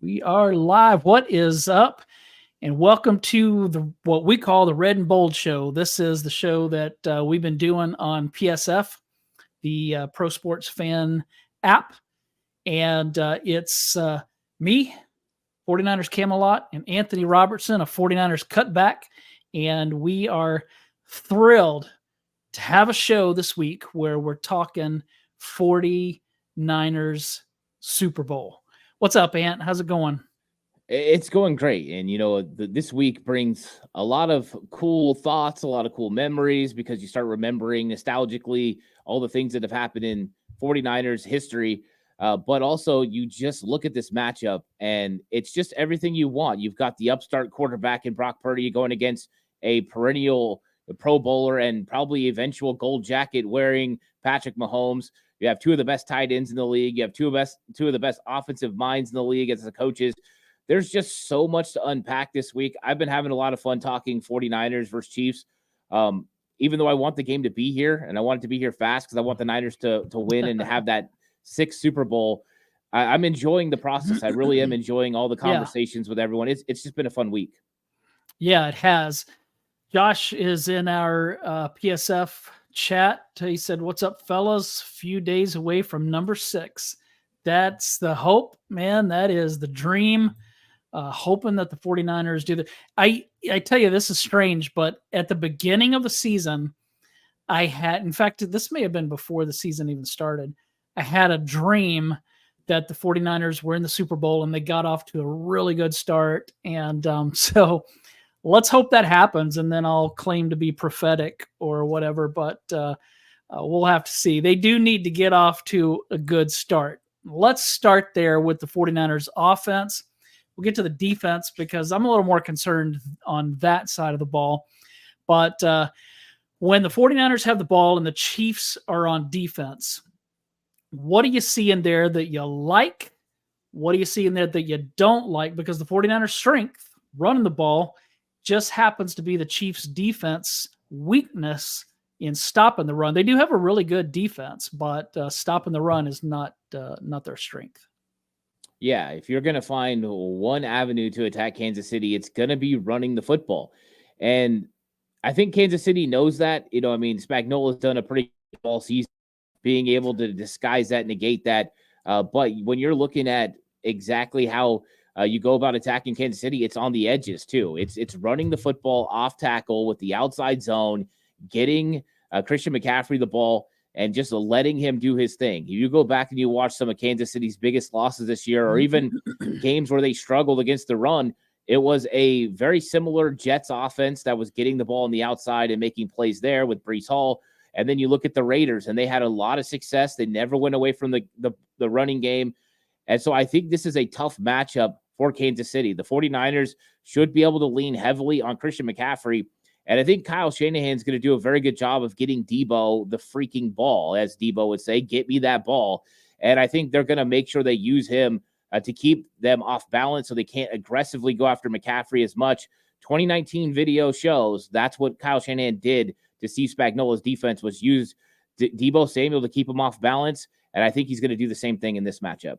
We are live. What is up? And welcome to what we call the Red and Bold Show. This is the show that we've been doing on PSF, the Pro Sports Fan app. And it's me, 49ers Camelot, and Anthony Robertson of 49ers Cutback. And we are thrilled to have a show this week where we're talking 49ers Super Bowl. What's up, Ant? How's it going? It's going great. And, this week brings a lot of cool thoughts, a lot of cool memories, because you start remembering nostalgically all the things that have happened in 49ers history. But also you just look at this matchup and it's just everything you want. You've got the upstart quarterback in Brock Purdy going against a perennial Pro Bowler and probably eventual gold jacket wearing Patrick Mahomes. You have two of the best tight ends in the league. You have two of the best offensive minds in the league as the coaches. There's just so much to unpack this week. I've been having a lot of fun talking 49ers versus Chiefs. Even though I want the game to be here and I want it to be here fast because I want the Niners to win and have that sixth Super Bowl. I'm enjoying the process. I really am enjoying all the conversations with everyone. It's just been a fun week. Yeah, it has. Josh is in our PSF chat. He said, "What's up, fellas? Few days away from number 6. That's the hope, man. That is the dream. Hoping that the 49ers do that. I tell you, this is strange, but at the beginning of the season, in fact, this may have been before the season even started. I had a dream that the 49ers were in the Super Bowl and they got off to a really good start. And so let's hope that happens. And then I'll claim to be prophetic or whatever, but we'll have to see. They do need to get off to a good start. Let's start there with the 49ers offense. We'll get to the defense because I'm a little more concerned on that side of the ball. But when the 49ers have the ball and the Chiefs are on defense, what do you see in there that you like? What do you see in there that you don't like? Because the 49ers' strength, running the ball, just happens to be the Chiefs' defense weakness in stopping the run. They do have a really good defense, but stopping the run is not their strength. Yeah, if you're going to find one avenue to attack Kansas City, it's going to be running the football. And I think Kansas City knows that. Spagnuolo's done a pretty good all season being able to disguise that, negate that. But when you're looking at exactly how you go about attacking Kansas City, it's on the edges too. It's running the football off tackle with the outside zone, getting Christian McCaffrey the ball, and just letting him do his thing. You go back and you watch some of Kansas City's biggest losses this year, or even games where they struggled against the run, it was a very similar Jets offense that was getting the ball on the outside and making plays there with Breece Hall. And then you look at the Raiders, and they had a lot of success. They never went away from the running game. And so I think this is a tough matchup for Kansas City. The 49ers should be able to lean heavily on Christian McCaffrey. And I think Kyle Shanahan's going to do a very good job of getting Debo the freaking ball, as Debo would say, get me that ball. And I think they're going to make sure they use him to keep them off balance so they can't aggressively go after McCaffrey as much. 2019 video shows that's what Kyle Shanahan did to Steve Spagnuolo's defense, was use Debo Samuel to keep him off balance. And I think he's going to do the same thing in this matchup.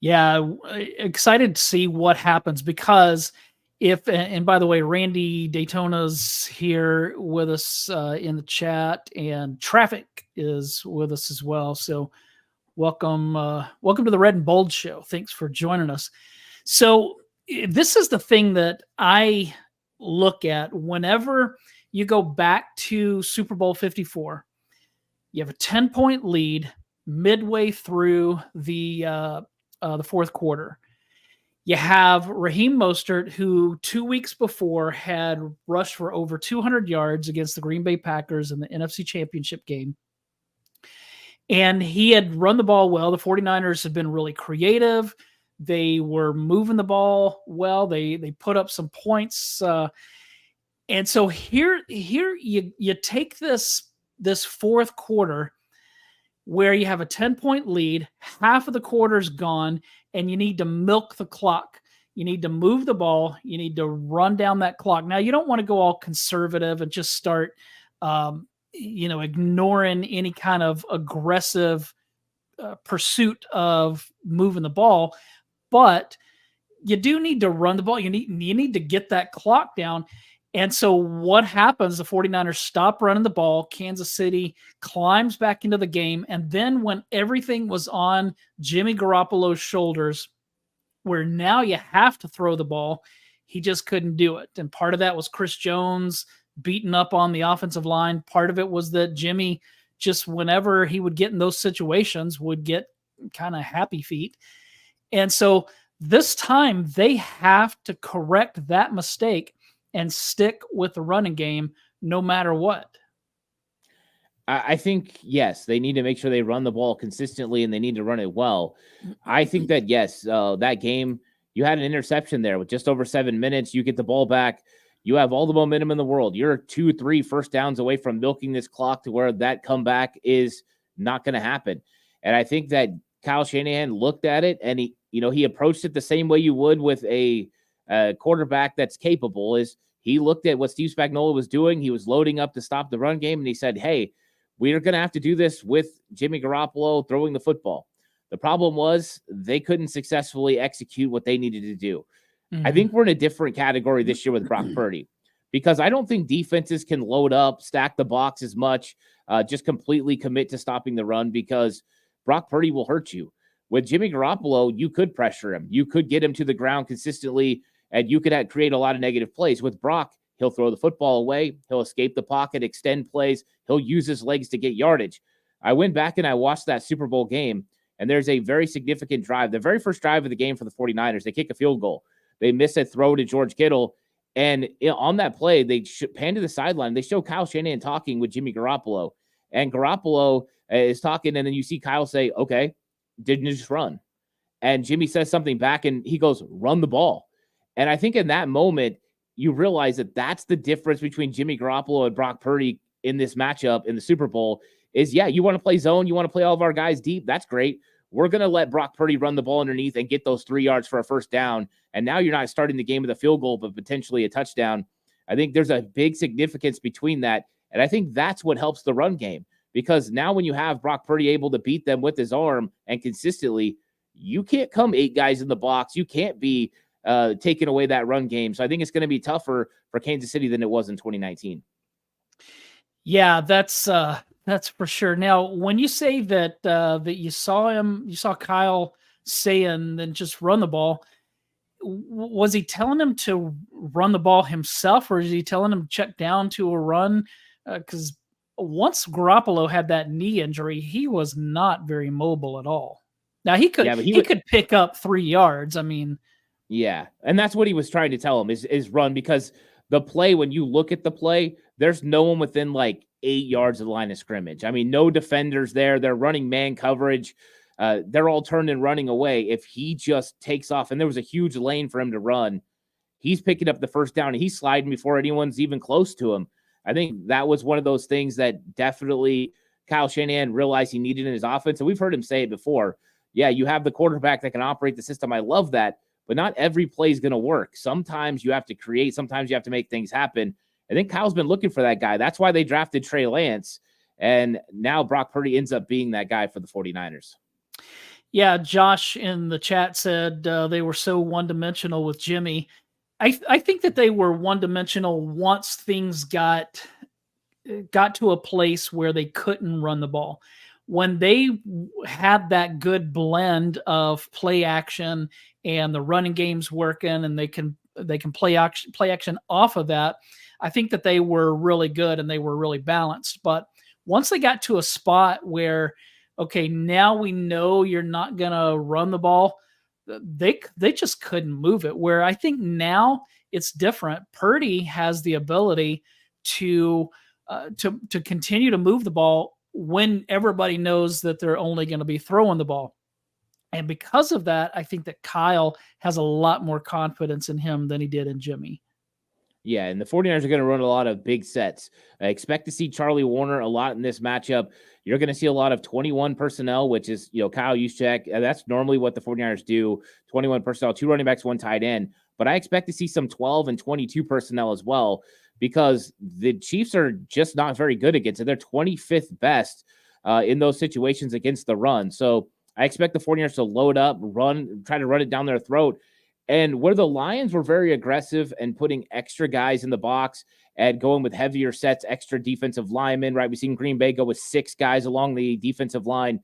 Yeah, excited to see what happens because and by the way, Randy Daytona's here with us in the chat, and Traffic is with us as well. So welcome to the Red and Bold Show. Thanks for joining us. So this is the thing that I look at whenever you go back to Super Bowl 54. You have a 10-point lead midway through the fourth quarter. You have Raheem Mostert, who 2 weeks before had rushed for over 200 yards against the Green Bay Packers in the NFC Championship game. And he had run the ball well. The 49ers had been really creative. They were moving the ball well. They put up some points. And so here you take this fourth quarter where you have a 10-point lead, half of the quarter's gone, and you need to milk the clock. You need to move the ball. You need to run down that clock. Now, you don't want to go all conservative and just start, ignoring any kind of aggressive pursuit of moving the ball. but you do need to run the ball. You need to get that clock down. And so what happens? The 49ers stop running the ball. Kansas City climbs back into the game. And then when everything was on Jimmy Garoppolo's shoulders, where now you have to throw the ball, he just couldn't do it. And part of that was Chris Jones beating up on the offensive line. Part of it was that Jimmy, just whenever he would get in those situations, would get kind of happy feet. And so this time they have to correct that mistake and stick with the running game no matter what. I think, yes, they need to make sure they run the ball consistently and they need to run it well. I think that, yes, that game, you had an interception there with just over 7 minutes. You get the ball back. You have all the momentum in the world. You're 2-3 first downs away from milking this clock to where that comeback is not going to happen. And I think that Kyle Shanahan looked at it and he approached it the same way you would with a quarterback that's capable. Is he looked at what Steve Spagnuolo was doing. He was loading up to stop the run game. And he said, hey, we're going to have to do this with Jimmy Garoppolo throwing the football. The problem was they couldn't successfully execute what they needed to do. Mm-hmm. I think we're in a different category this year with Brock Purdy, because I don't think defenses can load up, stack the box as much, just completely commit to stopping the run, because Brock Purdy will hurt you. With Jimmy Garoppolo, you could pressure him. You could get him to the ground consistently, and you could create a lot of negative plays. With Brock, he'll throw the football away. He'll escape the pocket, extend plays. He'll use his legs to get yardage. I went back and I watched that Super Bowl game, and there's a very significant drive. The very first drive of the game for the 49ers, they kick a field goal. They miss a throw to George Kittle, and on that play, they pan to the sideline. They show Kyle Shanahan talking with Jimmy Garoppolo, and Garoppolo is talking, and then you see Kyle say, okay, didn't you just run? And Jimmy says something back, and he goes, run the ball. And I think in that moment, you realize that that's the difference between Jimmy Garoppolo and Brock Purdy in this matchup in the Super Bowl is, yeah, you want to play zone, you want to play all of our guys deep, that's great. We're going to let Brock Purdy run the ball underneath and get those 3 yards for a first down. And now you're not starting the game with a field goal, but potentially a touchdown. I think there's a big significance between that. And I think that's what helps the run game, because now when you have Brock Purdy able to beat them with his arm and consistently, you can't come 8 guys in the box. You can't be taking away that run game. So I think it's going to be tougher for Kansas City than it was in 2019. Yeah, that's for sure. Now, when you say that that you saw Kyle saying then just run the ball, was he telling him to run the ball himself, or is he telling him to check down to a run? Because once Garoppolo had that knee injury, he was not very mobile at all. Now he could pick up 3 yards. I mean, yeah, and that's what he was trying to tell him is run, because the play, when you look at the play, there's no one within like 8 yards of the line of scrimmage. I mean, no defenders there. They're running man coverage. They're all turned and running away. If he just takes off, and there was a huge lane for him to run, he's picking up the first down, and he's sliding before anyone's even close to him. I think that was one of those things that definitely Kyle Shanahan realized he needed in his offense. And we've heard him say it before. Yeah, you have the quarterback that can operate the system. I love that. But not every play is going to work. Sometimes you have to create. Sometimes you have to make things happen. I think Kyle's been looking for that guy. That's why they drafted Trey Lance. And now Brock Purdy ends up being that guy for the 49ers. Yeah, Josh in the chat said they were so one-dimensional with Jimmy. I think that they were one-dimensional once things got to a place where they couldn't run the ball. When they had that good blend of play action and the running game's working, and they can play action off of that, I think that they were really good and they were really balanced. But once they got to a spot where, okay, now we know you're not gonna run the ball, they just couldn't move it. Where I think now it's different. Purdy has the ability to continue to move the ball when everybody knows that they're only going to be throwing the ball. And because of that, I think that Kyle has a lot more confidence in him than he did in Jimmy. Yeah, and the 49ers are going to run a lot of big sets. I expect to see Charlie Warner a lot in this matchup. You're going to see a lot of 21 personnel, which is, Kyle Juszczyk. That's normally what the 49ers do, 21 personnel, 2 running backs, 1 tight end. But I expect to see some 12 and 22 personnel as well, because the Chiefs are just not very good against it. They're 25th best in those situations against the run. So I expect the 49ers to load up, try to run it down their throat. And where the Lions were very aggressive and putting extra guys in the box and going with heavier sets, extra defensive linemen, right? We've seen Green Bay go with 6 guys along the defensive line.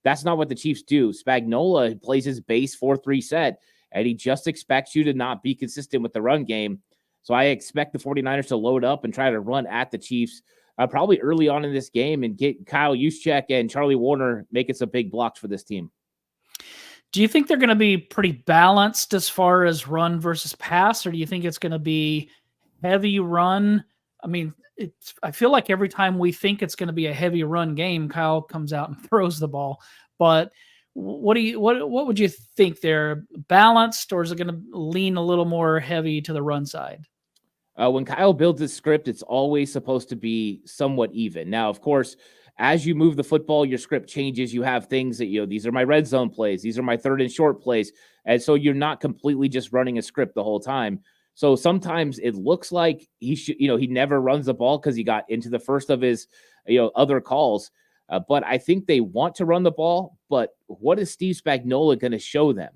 That's not what the Chiefs do. Spagnuolo plays his base 4-3 set, and he just expects you to not be consistent with the run game. So I expect the 49ers to load up and try to run at the Chiefs probably early on in this game and get Kyle Juszczyk and Charlie Warner making some big blocks for this team. Do you think they're going to be pretty balanced as far as run versus pass, or do you think it's going to be heavy run? I mean, I feel like every time we think it's going to be a heavy run game, Kyle comes out and throws the ball. But what would you think? They're balanced, or is it going to lean a little more heavy to the run side? When Kyle builds his script, it's always supposed to be somewhat even. Now, of course, as you move the football, your script changes. You have things that, these are my red zone plays. These are my 3rd and short plays. And so you're not completely just running a script the whole time. So sometimes it looks like he never runs the ball because he got into the first of his, other calls. But I think they want to run the ball. But what is Steve Spagnuolo going to show them?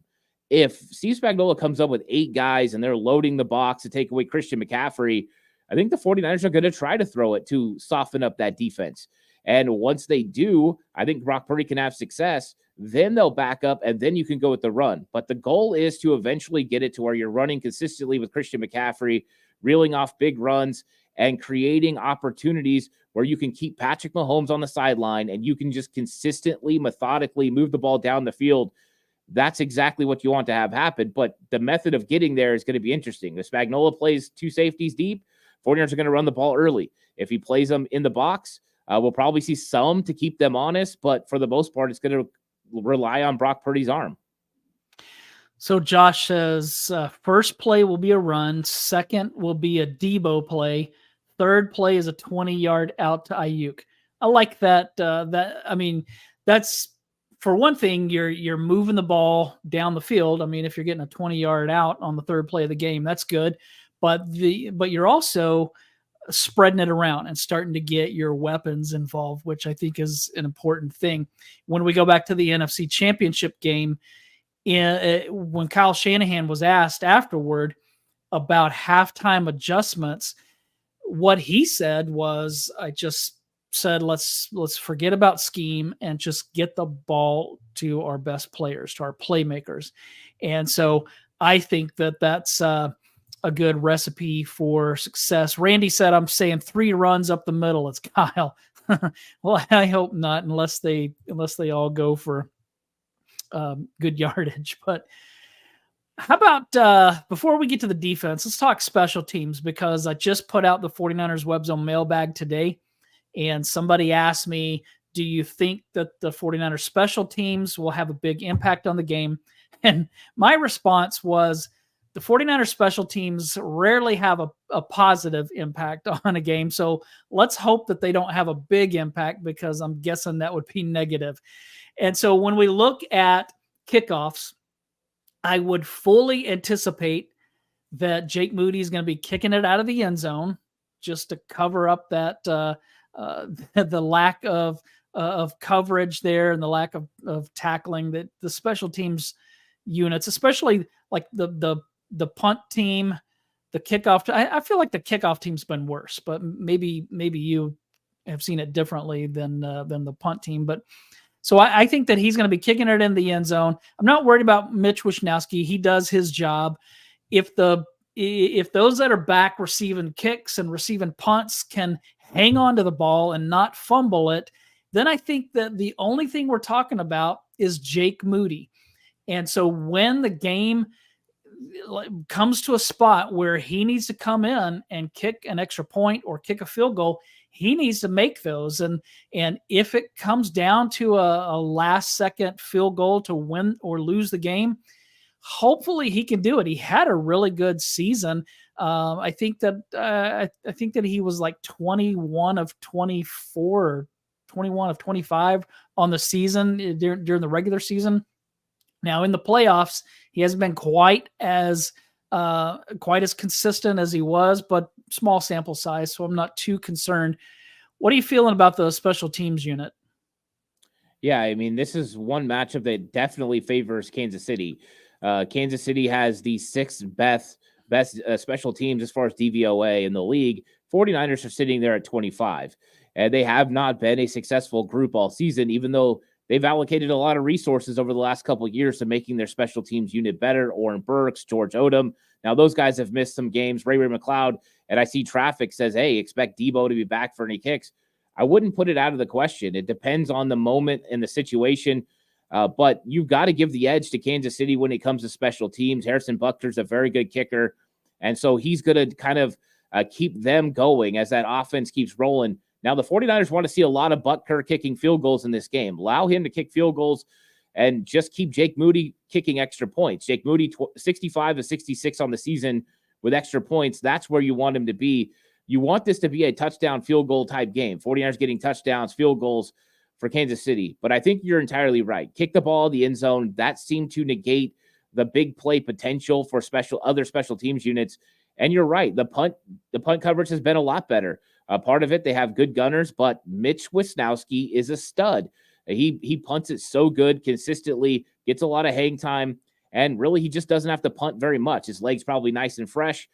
If Steve Spagnuolo comes up with 8 guys and they're loading the box to take away Christian McCaffrey, I think the 49ers are going to try to throw it to soften up that defense. And once they do, I think Brock Purdy can have success. Then they'll back up, and then you can go with the run. But the goal is to eventually get it to where you're running consistently with Christian McCaffrey, reeling off big runs, and creating opportunities where you can keep Patrick Mahomes on the sideline and you can just consistently, methodically move the ball down the field. That's exactly what you want to have happen. But the method of getting there is going to be interesting. If Spagnuolo plays 2 safeties deep, 49ers are going to run the ball early. If he plays them in the box, we'll probably see some to keep them honest, but for the most part, it's going to rely on Brock Purdy's arm. So Josh says first play will be a run, second will be a Debo play, third play is a 20-yard out to Ayuk. I like that. That's for one thing, you're moving the ball down the field. I mean, if you're getting a 20-yard out on the third play of the game, that's good. But you're also spreading it around and starting to get your weapons involved, which I think is an important thing. When we go back to the NFC Championship game, when Kyle Shanahan was asked afterward about halftime adjustments, what he said was, I just said, let's forget about scheme and just get the ball to our best players, to our playmakers. And so I think that's a good recipe for success. Randy said, I'm saying 3 runs up the middle. It's Kyle. Well, I hope not, unless they all go for good yardage. But how about before we get to the defense, let's talk special teams, because I just put out the 49ers Web Zone mailbag today, and somebody asked me, do you think that the 49ers special teams will have a big impact on the game? And my response was, the 49ers special teams rarely have a positive impact on a game. So let's hope that they don't have a big impact, because I'm guessing that would be negative. And so when we look at kickoffs, I would fully anticipate that Jake Moody is going to be kicking it out of the end zone just to cover up that the lack of coverage there and the lack of tackling that the special teams units, especially like the punt team, the kickoff. I feel like the kickoff team's been worse, but maybe you have seen it differently than the punt team. But so I think that he's going to be kicking it in the end zone. I'm not worried about Mitch Wishnowsky. He does his job. If those that are back receiving kicks and receiving punts can hang on to the ball and not fumble it, then I think that the only thing we're talking about is Jake Moody. And so when the game comes to a spot where he needs to come in and kick an extra point or kick a field goal, he needs to make those. And if it comes down to a last second field goal to win or lose the game, hopefully he can do it. He had a really good season. I think that he was like 21 of 24, or 21 of 25 on the season during the regular season. Now in the playoffs, he hasn't been quite as consistent as he was, but small sample size, so I'm not too concerned. What are you feeling about the special teams unit? Yeah, I mean, this is one matchup that definitely favors Kansas City. Kansas City has the sixth best special teams as far as DVOA in the league. 49ers are sitting there at 25. And they have not been a successful group all season, even though they've allocated a lot of resources over the last couple of years to making their special teams unit better. Oren Burks, George Odom. Now, those guys have missed some games. Ray McLeod, and I see traffic says, hey, expect Debo to be back for any kicks. I wouldn't put it out of the question. It depends on the moment and the situation. But you've got to give the edge to Kansas City when it comes to special teams. Harrison Butker's a very good kicker. And so he's going to kind of keep them going as that offense keeps rolling. Now, the 49ers want to see a lot of Butker kicking field goals in this game. Allow him to kick field goals and just keep Jake Moody kicking extra points. Jake Moody, 65 to 66 on the season with extra points. That's where you want him to be. You want this to be a touchdown field goal type game. 49ers getting touchdowns, field goals for Kansas City. But I think you're entirely right. Kick the ball in the end zone. That seemed to negate the big play potential for other special teams units. And you're right. The punt coverage has been a lot better. Part of it, they have good gunners, but Mitch Wisnowski is a stud. He punts it so good, consistently, gets a lot of hang time, and really he just doesn't have to punt very much. His leg's probably nice and fresh.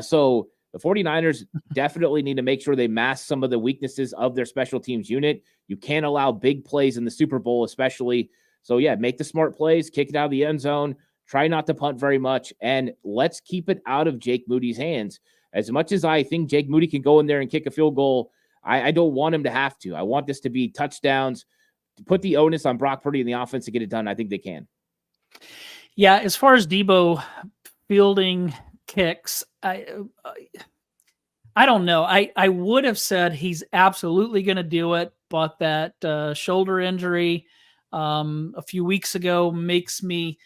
So the 49ers definitely need to make sure they mask some of the weaknesses of their special teams unit. You can't allow big plays in the Super Bowl, especially. So, yeah, make the smart plays, kick it out of the end zone, try not to punt very much, and let's keep it out of Jake Moody's hands. As much as I think Jake Moody can go in there and kick a field goal, I don't want him to have to. I want this to be touchdowns, to put the onus on Brock Purdy and the offense to get it done. I think they can. Yeah, as far as Debo fielding kicks, I don't know. I would have said he's absolutely going to do it, but that shoulder injury a few weeks ago makes me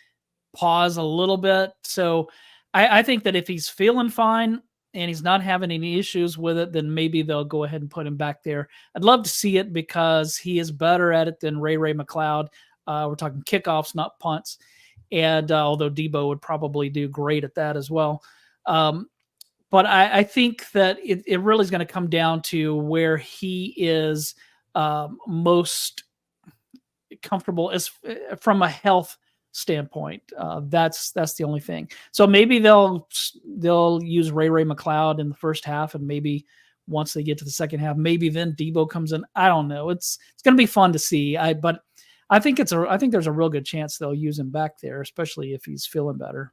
pause a little bit. So I think that if he's feeling fine and he's not having any issues with it, then maybe they'll go ahead and put him back there. I'd love to see it because he is better at it than Ray McLeod. We're talking kickoffs, not punts. And although Debo would probably do great at that as well. But I think that it really is going to come down to where he is most comfortable as from a health standpoint. That's the only thing. So maybe they'll use Ray McLeod in the first half, and maybe once they get to the second half, maybe then Debo comes in. I don't know. It's going to be fun to see. But I think there's a real good chance they'll use him back there, especially if he's feeling better.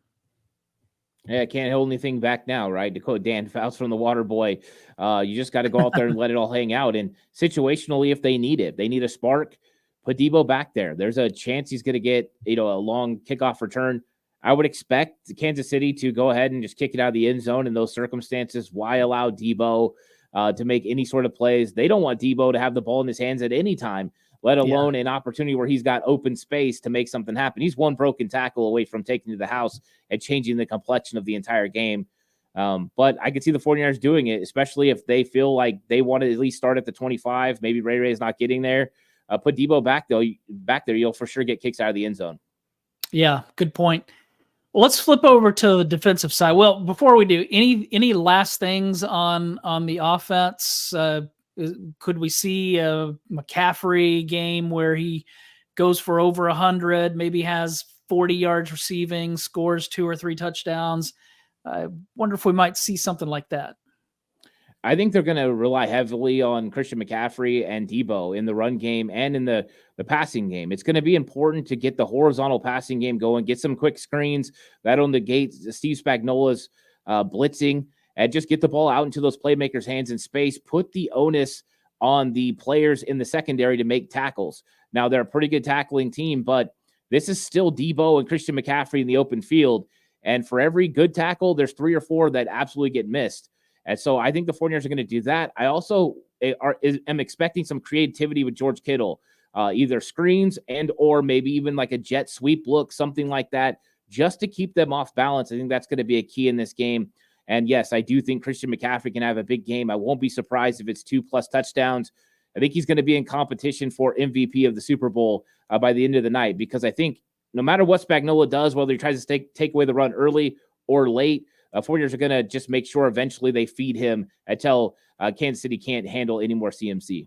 Yeah, can't hold anything back now, right? To quote Dan Fouts from the Water Boy, you just got to go out there and let it all hang out. And situationally, if they need it, they need a spark, put Debo back there. There's a chance he's going to get, a long kickoff return. I would expect Kansas City to go ahead and just kick it out of the end zone in those circumstances. Why allow Debo to make any sort of plays? They don't want Debo to have the ball in his hands at any time, let alone an opportunity where he's got open space to make something happen. He's one broken tackle away from taking to the house and changing the complexion of the entire game. But I could see the 49ers doing it, especially if they feel like they want to at least start at the 25. Maybe Ray is not getting there. Put Debo back there. You'll for sure get kicks out of the end zone. Yeah, good point. Well, let's flip over to the defensive side. Well, before we do, any last things on the offense? Could we see a McCaffrey game where he goes for over 100, maybe has 40 yards receiving, scores 2 or 3 touchdowns? I wonder if we might see something like that. I think they're going to rely heavily on Christian McCaffrey and Debo in the run game and in the passing game. It's going to be important to get the horizontal passing game going, get some quick screens that'll negate Steve Spagnuolo's blitzing, and just get the ball out into those playmakers' hands in space. Put the onus on the players in the secondary to make tackles. Now, they're a pretty good tackling team, but this is still Debo and Christian McCaffrey in the open field. And for every good tackle, there's 3 or 4 that absolutely get missed. And so I think the 49ers are going to do that. I also am expecting some creativity with George Kittle, either screens and or maybe even like a jet sweep look, something like that, just to keep them off balance. I think that's going to be a key in this game. And yes, I do think Christian McCaffrey can have a big game. I won't be surprised if it's 2+ touchdowns. I think he's going to be in competition for MVP of the Super Bowl by the end of the night, because I think no matter what Spagnuolo does, whether he tries to take away the run early or late, 49ers are going to just make sure eventually they feed him until Kansas City can't handle any more CMC.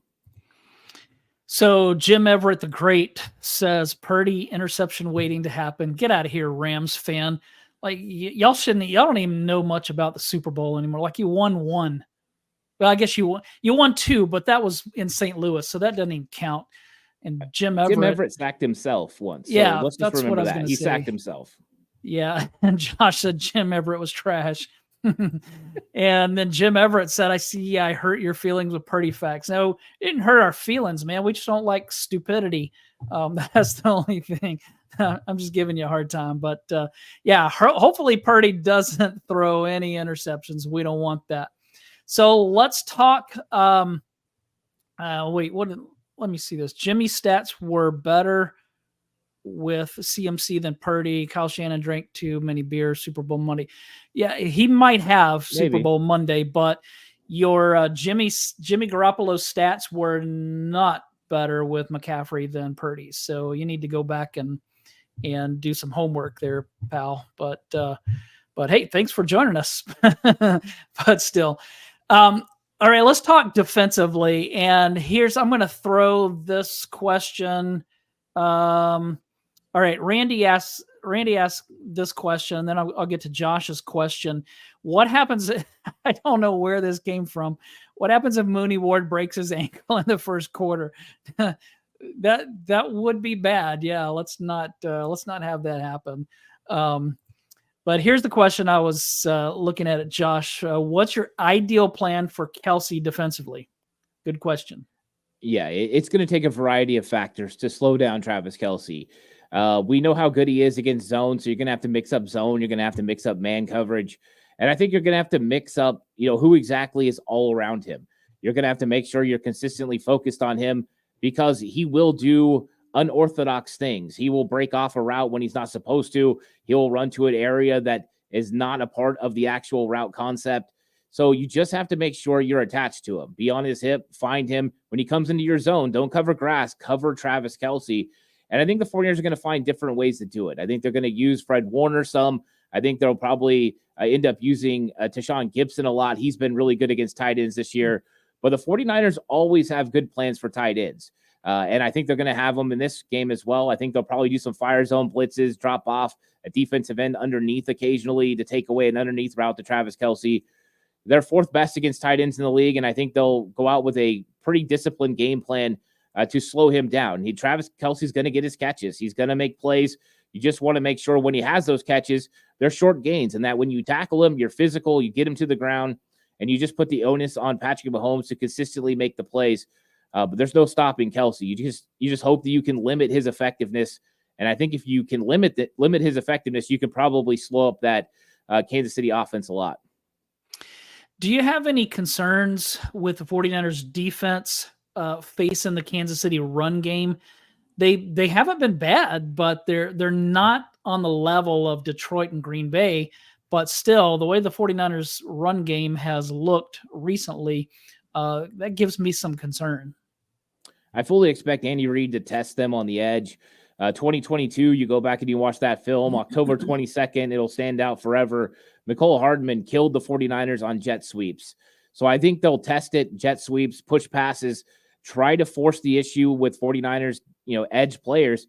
So Jim Everett the Great says Purdy interception waiting to happen. Get out of here, Rams fan. Like y'all don't even know much about the Super Bowl anymore. Like you won one. Well, I guess you won two, but that was in St. Louis, so that doesn't even count. And Jim Everett sacked himself once. So yeah, let's just that's what I remember was that. going to He say. sacked himself. Yeah. And Josh said Jim Everett was trash. And then Jim Everett said, I hurt your feelings with Purdy facts. No, it didn't hurt our feelings, man. We just don't like stupidity. That's the only thing. I'm just giving you a hard time. But yeah, hopefully Purdy doesn't throw any interceptions. We don't want that. So let's talk. Let me see this. Jimmy's stats were better with CMC than Purdy. Kyle Shannon drank too many beers Super Bowl Monday. Yeah, he might have Super Bowl Monday, but your Jimmy Garoppolo's stats were not better with McCaffrey than Purdy. So you need to go back and do some homework there, pal. But hey, thanks for joining us. But still, all right, let's talk defensively. And I'm going to throw this question. All right, Randy asks this question, and then I'll get to Josh's question. What happens? I don't know where this came from. What happens if Mooney Ward breaks his ankle in the first quarter? That would be bad. Yeah, let's not have that happen. But here's the question I was looking at it, Josh. What's your ideal plan for Kelce defensively? Good question. Yeah, it's going to take a variety of factors to slow down Travis Kelce. We know how good he is against zone, so you're going to have to mix up zone. You're going to have to mix up man coverage. And I think you're going to have to mix up, who exactly is all around him. You're going to have to make sure you're consistently focused on him because he will do unorthodox things. He will break off a route when he's not supposed to. He will run to an area that is not a part of the actual route concept. So you just have to make sure you're attached to him. Be on his hip, find him. When he comes into your zone, don't cover grass, cover Travis Kelce. And I think the 49ers are going to find different ways to do it. I think they're going to use Fred Warner some. I think they'll probably end up using Tashawn Gibson a lot. He's been really good against tight ends this year. But the 49ers always have good plans for tight ends. And I think they're going to have them in this game as well. I think they'll probably do some fire zone blitzes, drop off a defensive end underneath occasionally to take away an underneath route to Travis Kelce. They're fourth best against tight ends in the league, and I think they'll go out with a pretty disciplined game plan to slow him down. Travis Kelce's going to get his catches. He's going to make plays. You just want to make sure when he has those catches, they're short gains, and that when you tackle him, you're physical, you get him to the ground, and you just put the onus on Patrick Mahomes to consistently make the plays. But there's no stopping Kelce. You just hope that you can limit his effectiveness, and I think if you can limit his effectiveness, you can probably slow up that Kansas City offense a lot. Do you have any concerns with the 49ers defense facing the Kansas City run game? They haven't been bad, but they're not on the level of Detroit and Green Bay. But still, the way the 49ers run game has looked recently, that gives me some concern. I fully expect Andy Reid to test them on the edge. 2022, you go back and you watch that film, October 22nd, it'll stand out forever. Mecole Hardman killed the 49ers on jet sweeps. So I think they'll test it, jet sweeps, push passes, try to force the issue with 49ers, edge players.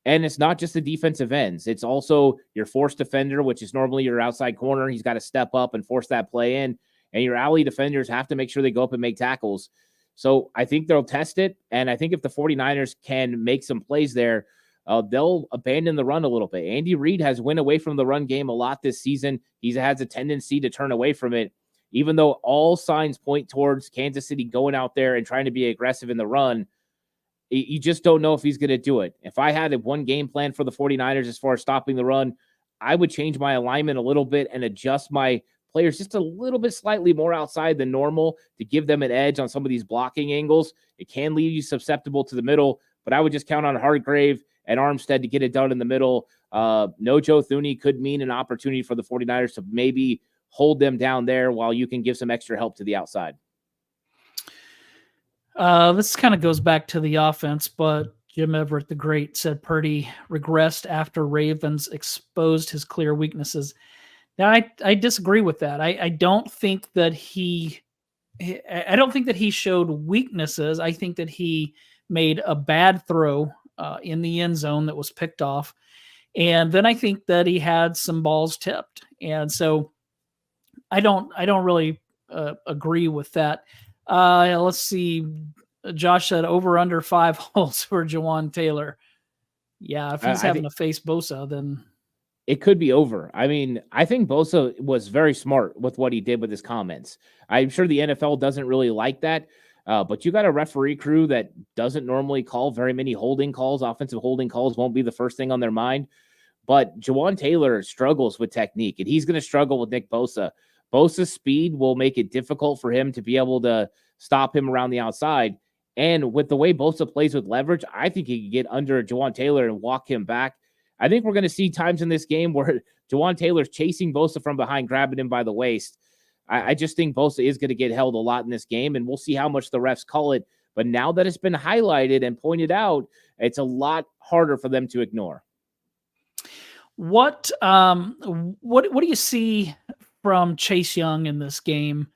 And it's not just the defensive ends. It's also your force defender, which is normally your outside corner. He's got to step up and force that play in. And your alley defenders have to make sure they go up and make tackles. So I think they'll test it. And I think if the 49ers can make some plays there, they'll abandon the run a little bit. Andy Reid has went away from the run game a lot this season. He has a tendency to turn away from it, even though all signs point towards Kansas City going out there and trying to be aggressive in the run. You just don't know if he's going to do it. If I had one game plan for the 49ers as far as stopping the run, I would change my alignment a little bit and adjust my players just a little bit slightly more outside than normal to give them an edge on some of these blocking angles. It can leave you susceptible to the middle, but I would just count on Hargrave and Armstead to get it done in the middle. No Joe Thuney could mean an opportunity for the 49ers to maybe hold them down there while you can give some extra help to the outside. This kind of goes back to the offense, but Jim Everett the Great said Purdy regressed after Ravens exposed his clear weaknesses. Now, I disagree with that. I don't think that he showed weaknesses. I think that he made a bad throw in the end zone that was picked off. And then I think that he had some balls tipped. And so I don't really agree with that. Let's see. Josh said over under 5 holes for Jawan Taylor. Yeah, if he's having to face Bosa, then it could be over. I mean, I think Bosa was very smart with what he did with his comments. I'm sure the NFL doesn't really like that, but you got a referee crew that doesn't normally call very many holding calls. Offensive holding calls won't be the first thing on their mind. But Jawan Taylor struggles with technique, and he's going to struggle with Nick Bosa. Bosa's speed will make it difficult for him to be able to stop him around the outside. And with the way Bosa plays with leverage, I think he can get under Jawan Taylor and walk him back. I think we're going to see times in this game where Jawan Taylor's chasing Bosa from behind, grabbing him by the waist. I just think Bosa is going to get held a lot in this game, and we'll see how much the refs call it. But now that it's been highlighted and pointed out, it's a lot harder for them to ignore. What do you see from Chase Young in this game?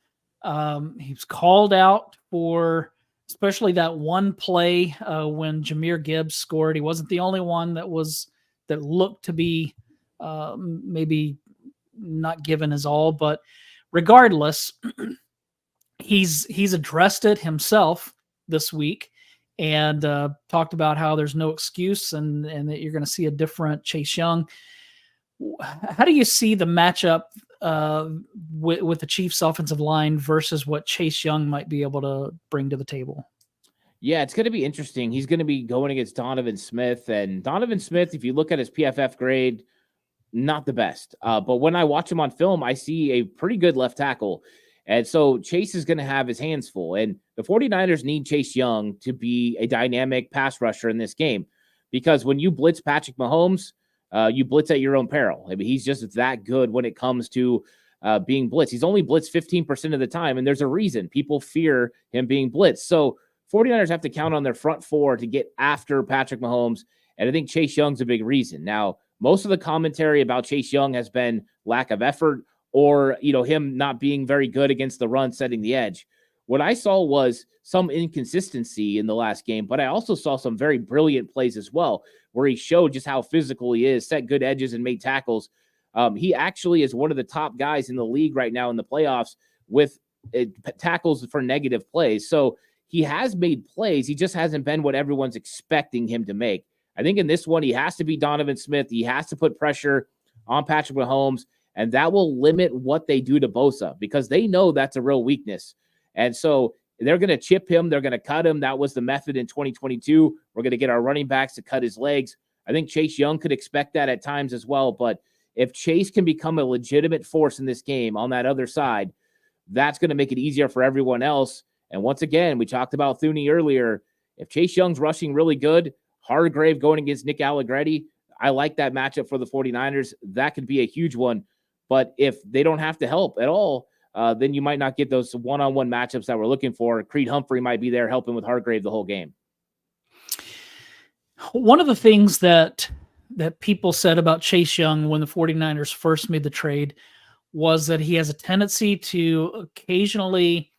He was called out for especially that one play when Jahmyr Gibbs scored. He wasn't the only one that looked to be maybe not given his all, but regardless, he's addressed it himself this week and talked about how there's no excuse and that you're going to see a different Chase Young. How do you see the matchup with the Chiefs offensive line versus what Chase Young might be able to bring to the table? Yeah, it's going to be interesting. He's going to be going against Donovan Smith. And Donovan Smith, if you look at his PFF grade, not the best. But when I watch him on film, I see a pretty good left tackle. And so Chase is going to have his hands full. And the 49ers need Chase Young to be a dynamic pass rusher in this game. Because when you blitz Patrick Mahomes, you blitz at your own peril. I mean, he's just that good when it comes to being blitzed. He's only blitzed 15% of the time, and there's a reason. People fear him being blitzed. So 49ers have to count on their front four to get after Patrick Mahomes, and I think Chase Young's a big reason. Now, most of the commentary about Chase Young has been lack of effort or, him not being very good against the run, setting the edge. What I saw was some inconsistency in the last game, but I also saw some very brilliant plays as well, where he showed just how physical he is, set good edges, and made tackles. He actually is one of the top guys in the league right now in the playoffs with tackles for negative plays. So he has made plays. He just hasn't been what everyone's expecting him to make. I think in this one, he has to be Donovan Smith. He has to put pressure on Patrick Mahomes, and that will limit what they do to Bosa because they know that's a real weakness. And so they're going to chip him. They're going to cut him. That was the method in 2022. We're going to get our running backs to cut his legs. I think Chase Young could expect that at times as well. But if Chase can become a legitimate force in this game on that other side, that's going to make it easier for everyone else. And once again, we talked about Thuney earlier. If Chase Young's rushing really good, Hargrave going against Nick Allegretti, I like that matchup for the 49ers. That could be a huge one. But if they don't have to help at all, then you might not get those one-on-one matchups that we're looking for. Creed Humphrey might be there helping with Hargrave the whole game. One of the things that people said about Chase Young when the 49ers first made the trade was that he has a tendency to occasionally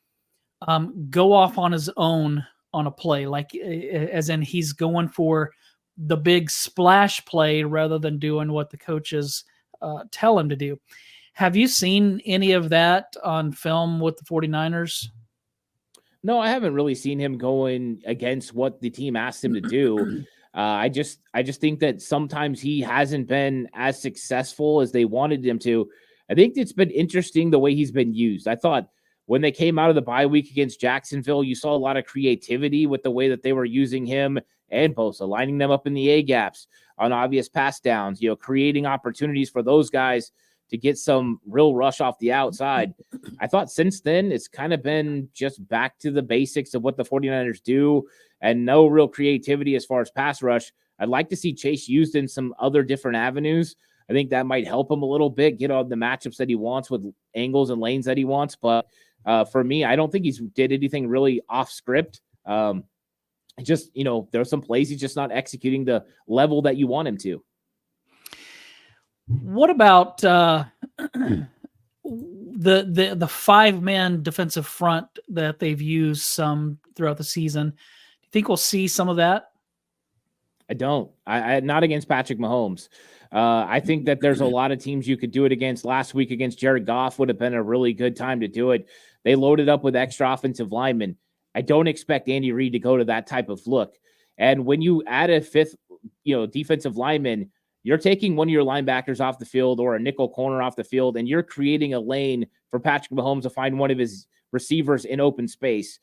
go off on his own on a play, like as in he's going for the big splash play rather than doing what the coaches tell him to do. Have you seen any of that on film with the 49ers? No, I haven't really seen him going against what the team asked him to do. I just think that sometimes he hasn't been as successful as they wanted him to. I think it's been interesting the way he's been used. I thought when they came out of the bye week against Jacksonville, you saw a lot of creativity with the way that they were using him and Bosa, lining them up in the A gaps on obvious pass downs, creating opportunities for those guys to get some real rush off the outside. I thought since then, it's kind of been just back to the basics of what the 49ers do and no real creativity as far as pass rush. I'd like to see Chase used in some other different avenues. I think that might help him a little bit, get all the matchups that he wants with angles and lanes that he wants. But for me, I don't think he's did anything really off script. Just, there are some plays he's just not executing the level that you want him to. What about the 5-man defensive front that they've used some throughout the season? Do you Think we'll see some of that? I don't. I not against Patrick Mahomes. I think that there's a lot of teams you could do it against. Last week against Jared Goff would have been a really good time to do it. They loaded up with extra offensive linemen. I don't expect Andy Reid to go to that type of look. And when you add a fifth, defensive lineman, you're taking one of your linebackers off the field or a nickel corner off the field, and you're creating a lane for Patrick Mahomes to find one of his receivers in open space.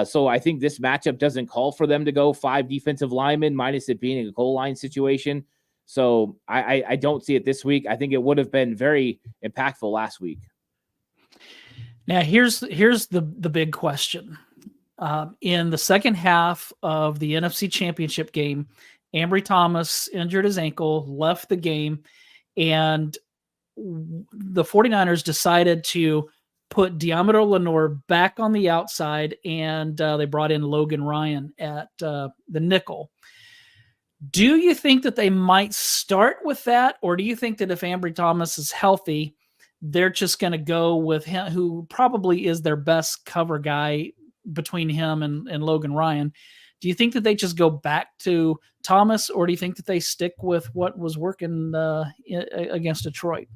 So I think this matchup doesn't call for them to go 5 defensive linemen, minus it being a goal line situation. So I don't see it this week. I think it would have been very impactful last week. Now, here's the big question. In the second half of the NFC Championship game, Ambry Thomas injured his ankle, left the game, and the 49ers decided to put Deommodore Lenoir back on the outside, and they brought in Logan Ryan at the nickel. Do you think that they might start with that, or do you think that if Ambry Thomas is healthy, they're just going to go with him, who probably is their best cover guy between him and Logan Ryan? Do you think that they just go back to Thomas, or do you think that they stick with what was working against Detroit?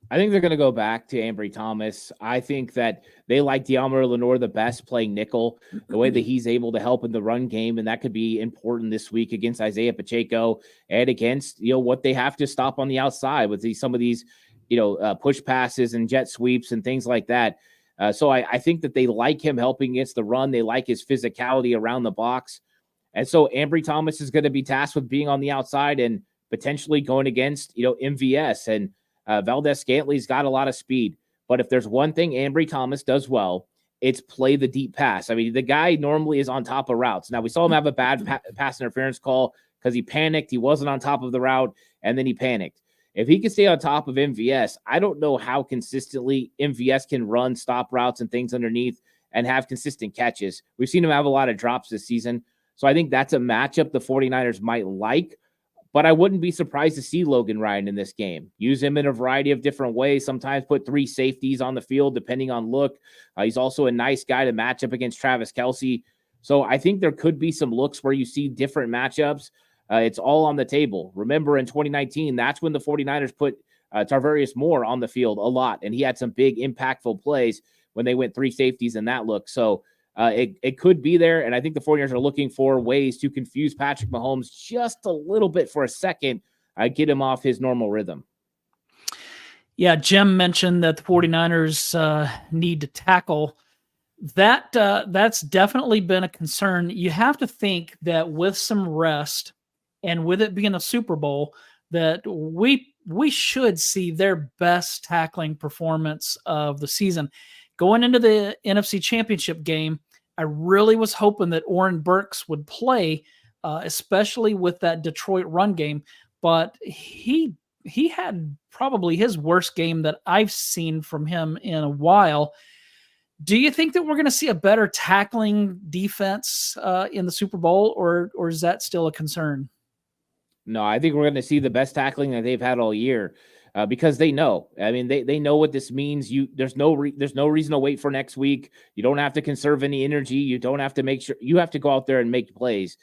I think they're going to go back to Ambry Thomas. I think that they like Deommodore Lenoir the best playing nickel, the way that he's able to help in the run game, and that could be important this week against Isaiah Pacheco and against what they have to stop on the outside with some of these push passes and jet sweeps and things like that. So I think that they like him helping against the run. They like his physicality around the box. And so Ambry Thomas is going to be tasked with being on the outside and potentially going against, MVS. And Valdez-Scantley's got a lot of speed. But if there's one thing Ambry Thomas does well, it's play the deep pass. I mean, the guy normally is on top of routes. Now, we saw him have a bad pass interference call because he panicked. He wasn't on top of the route, and then he panicked. If he can stay on top of MVS, I don't know how consistently MVS can run stop routes and things underneath and have consistent catches. We've seen him have a lot of drops this season. So I think that's a matchup the 49ers might like, but I wouldn't be surprised to see Logan Ryan in this game. Use him in a variety of different ways. Sometimes put 3 safeties on the field, depending on look. He's also a nice guy to match up against Travis Kelce. So I think there could be some looks where you see different matchups. It's all on the table. Remember, in 2019, that's when the 49ers put Tarvarius Moore on the field a lot, and he had some big, impactful plays when they went 3 safeties in that look. So it could be there, and I think the 49ers are looking for ways to confuse Patrick Mahomes just a little bit for a second, get him off his normal rhythm. Yeah, Jim mentioned that the 49ers need to tackle. That's definitely been a concern. You have to think that with some rest, and with it being a Super Bowl, that we should see their best tackling performance of the season. Going into the NFC Championship game, I really was hoping that Oren Burks would play, especially with that Detroit run game. But he had probably his worst game that I've seen from him in a while. Do you think that we're going to see a better tackling defense in the Super Bowl, or is that still a concern? No, I think we're going to see the best tackling that they've had all year because they know. I mean, they know what this means. There's no reason to wait for next week. You don't have to conserve any energy. You don't have to make sure you have to go out there and make plays.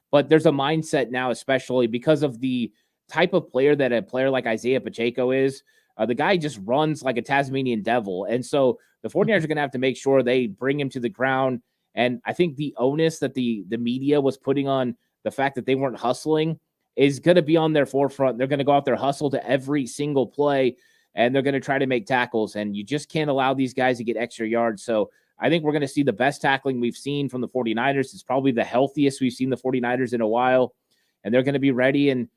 But there's a mindset now, especially because of the type of player that a player like Isaiah Pacheco is. The guy just runs like a Tasmanian devil. And so the 49ers are going to have to make sure they bring him to the ground. And I think the onus that the media was putting on the fact that they weren't hustling is going to be on their forefront. They're going to go out there, hustle to every single play, and they're going to try to make tackles. And you just can't allow these guys to get extra yards. So I think we're going to see the best tackling we've seen from the 49ers. It's probably the healthiest we've seen the 49ers in a while. And they're going to be ready and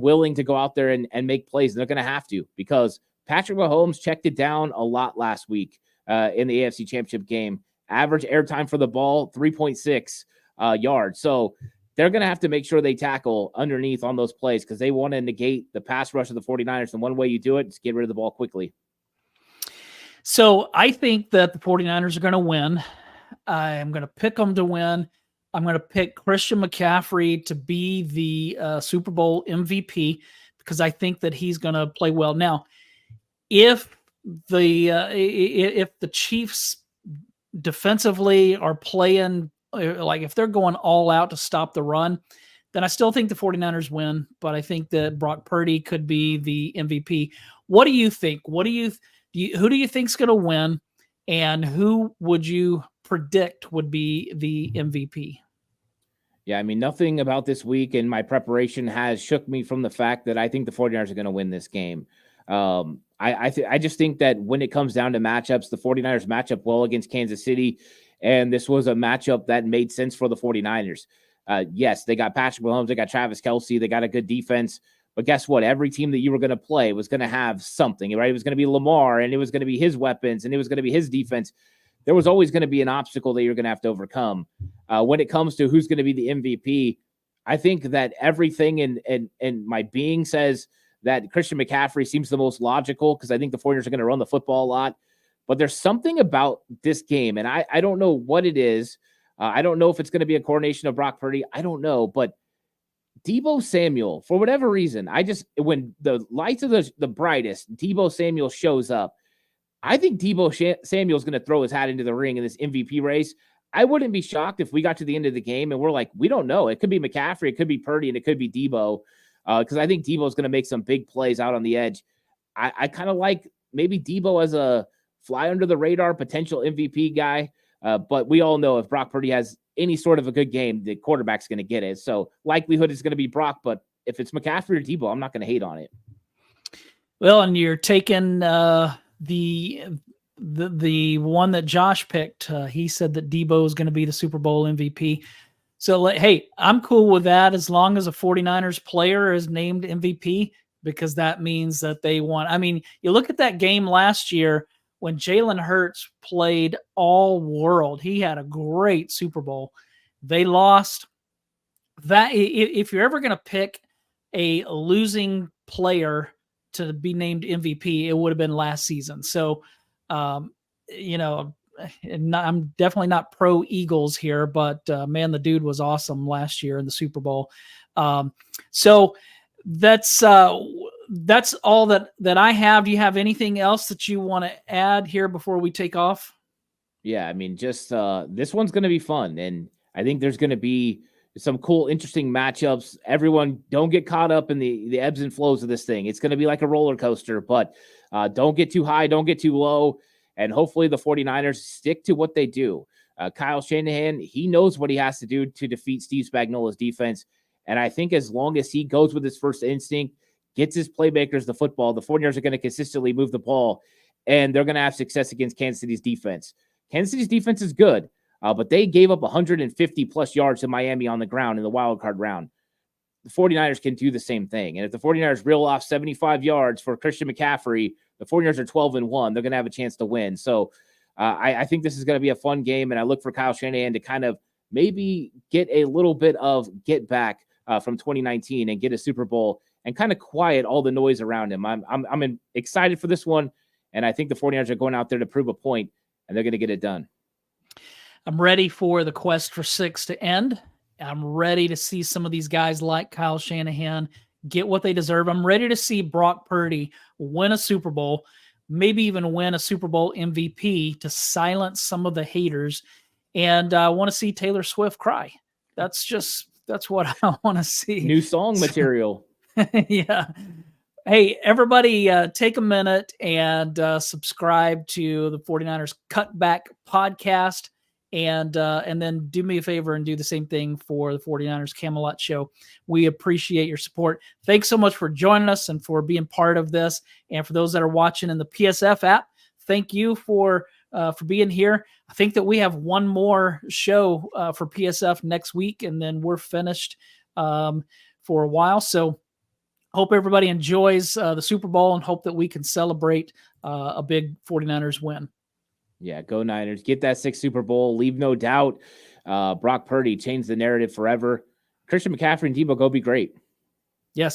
willing to go out there and make plays. And they're going to have to, because Patrick Mahomes checked it down a lot last week in the AFC Championship game. Average airtime for the ball, 3.6 yards. So they're going to have to make sure they tackle underneath on those plays because they want to negate the pass rush of the 49ers. And one way you do it is get rid of the ball quickly. So I think that the 49ers are going to win. I'm going to pick them to win. I'm going to pick Christian McCaffrey to be the Super Bowl MVP because I think that he's going to play well. Now, if the Chiefs defensively are playing like if they're going all out to stop the run, then I still think the 49ers win, but I think that Brock Purdy could be the MVP. What do you think? Who do you think's going to win, and who would you predict would be the MVP? Yeah, I mean, nothing about this week and my preparation has shook me from the fact that I think the 49ers are going to win this game. I just think that when it comes down to matchups, the 49ers match up well against Kansas City, and this was a matchup that made sense for the 49ers. Yes, they got Patrick Mahomes, they got Travis Kelce, they got a good defense, but guess what? Every team that you were going to play was going to have something, right? It was going to be Lamar, and it was going to be his weapons, and it was going to be his defense. There was always going to be an obstacle that you're going to have to overcome. When it comes to who's going to be the MVP, I think that everything in my being says that Christian McCaffrey seems the most logical because I think the 49ers are going to run the football a lot. But there's something about this game, and I don't know what it is. I don't know if it's going to be a coordination of Brock Purdy. I don't know. But Deebo Samuel, for whatever reason, when the lights are the brightest, Deebo Samuel shows up. I think Deebo Samuel is going to throw his hat into the ring in this MVP race. I wouldn't be shocked if we got to the end of the game and we're like, we don't know. It could be McCaffrey, it could be Purdy, and it could be Deebo. Because I think Deebo is going to make some big plays out on the edge. I kind of like maybe Deebo as a fly under the radar potential MVP guy. But we all know if Brock Purdy has any sort of a good game, the quarterback's going to get it. So likelihood is going to be Brock. But if it's McCaffrey or Deebo, I'm not going to hate on it. Well, and you're taking the one that Josh picked. He said that Deebo is going to be the Super Bowl MVP. So, hey, I'm cool with that as long as a 49ers player is named MVP, because that means that they won. I mean, you look at that game last year when Jalen Hurts played all world. He had a great Super Bowl. They lost. That if you're ever going to pick a losing player to be named MVP, it would have been last season. So, I'm definitely not pro Eagles here, but man, the dude was awesome last year in the Super Bowl. So that's all that I have. Do you have anything else that you want to add here before we take off? Yeah, I mean, just this one's going to be fun, and I think there's going to be some cool, interesting matchups. Everyone, don't get caught up in the ebbs and flows of this thing. It's going to be like a roller coaster, but don't get too high, don't get too low. And hopefully the 49ers stick to what they do. Kyle Shanahan, he knows what he has to do to defeat Steve Spagnuolo's defense. And I think as long as he goes with his first instinct, gets his playmakers the football, the 49ers are going to consistently move the ball, and they're going to have success against Kansas City's defense. Kansas City's defense is good, but they gave up 150-plus yards to Miami on the ground in the wild card round. The 49ers can do the same thing. And if the 49ers reel off 75 yards for Christian McCaffrey, the 49ers are 12-1. They're going to have a chance to win. So I think this is going to be a fun game, and I look for Kyle Shanahan to kind of maybe get a little bit of get back from 2019 and get a Super Bowl and kind of quiet all the noise around him. I'm excited for this one, and I think the 49ers are going out there to prove a point, and they're going to get it done. I'm ready for the quest for 6 to end. I'm ready to see some of these guys like Kyle Shanahan get what they deserve. I'm ready to see Brock Purdy win a Super Bowl, maybe even win a Super Bowl MVP to silence some of the haters. And I want to see Taylor Swift cry. That's what I want to see. New song material. Yeah. Hey, everybody, take a minute and subscribe to the 49ers Cutback podcast. And then do me a favor and do the same thing for the 49ers Camelot show. We appreciate your support. Thanks so much for joining us and for being part of this. And for those that are watching in the PSF app, thank you for being here. I think that we have one more show for PSF next week, and then we're finished for a while. So hope everybody enjoys the Super Bowl and hope that we can celebrate a big 49ers win. Yeah, go Niners. Get that 6th Super Bowl. Leave no doubt. Brock Purdy changed the narrative forever. Christian McCaffrey and Deebo go be great. Yes.